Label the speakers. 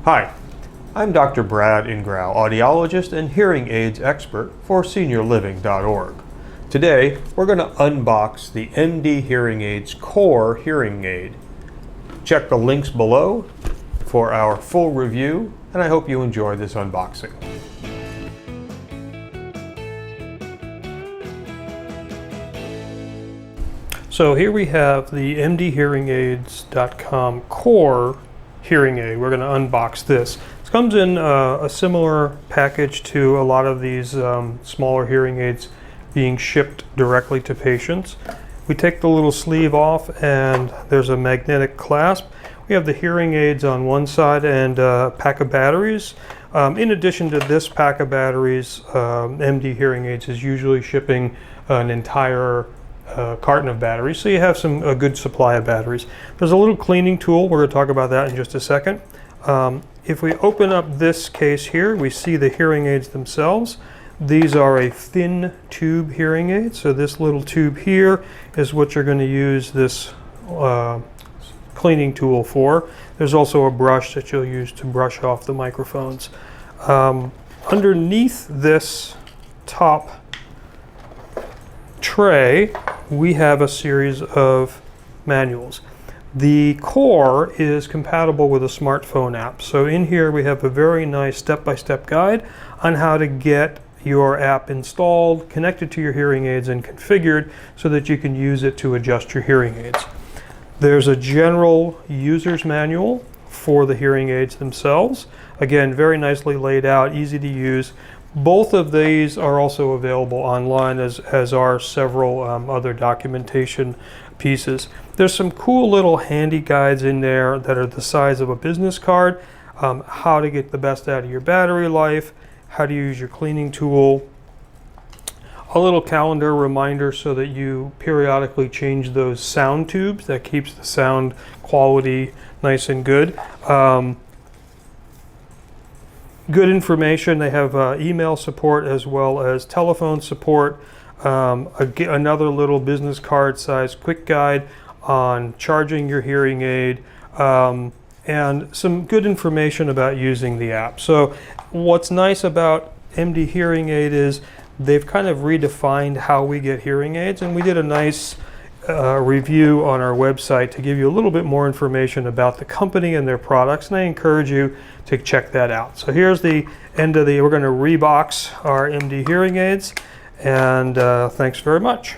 Speaker 1: Hi, I'm Dr. Brad Ingrao, audiologist and hearing aids expert for SeniorLiving.Org. Today, we're going to unbox the MDHearingAid's Core Hearing Aid. Check the links below for our full review, and I hope you enjoy this unboxing. So here we have the MDHearingAids.com Core Hearing Aid. We're going to unbox this. It comes in a similar package to a lot of these smaller hearing aids being shipped directly to patients. We take the little sleeve off and there's a magnetic clasp. We have the hearing aids on one side and a pack of batteries. In addition to this pack of batteries, MDHearingAids is usually shipping an entire carton of batteries, so you have a good supply of batteries. There's a little cleaning tool. We're going to talk about that in just a second. If we open up this case here, we see the hearing aids themselves. These are a thin tube hearing aid, so this little tube here is what you're going to use this cleaning tool for. There's also a brush that you'll use to brush off the microphones. Underneath this top tray, we have a series of manuals. The Core is compatible with a smartphone app. So in here we have a very nice step-by-step guide on how to get your app installed, connected to your hearing aids, and configured so that you can use it to adjust your hearing aids. There's a general user's manual for the hearing aids themselves. Again, very nicely laid out, easy to use. Both of these are also available online, as are several other documentation pieces. There's some cool little handy guides in there that are the size of a business card, how to get the best out of your battery life, how to use your cleaning tool, a little calendar reminder so that you periodically change those sound tubes. That keeps the sound quality nice and good. Good information. They have email support as well as telephone support. Another little business card size quick guide on charging your hearing aid, and some good information about using the app. So what's nice about MDHearingAid is they've kind of redefined how we get hearing aids, and we did a nice review on our website to give you a little bit more information about the company and their products, and I encourage you to check that out. So here's the end of we're going to rebox our MDHearingAids, and thanks very much.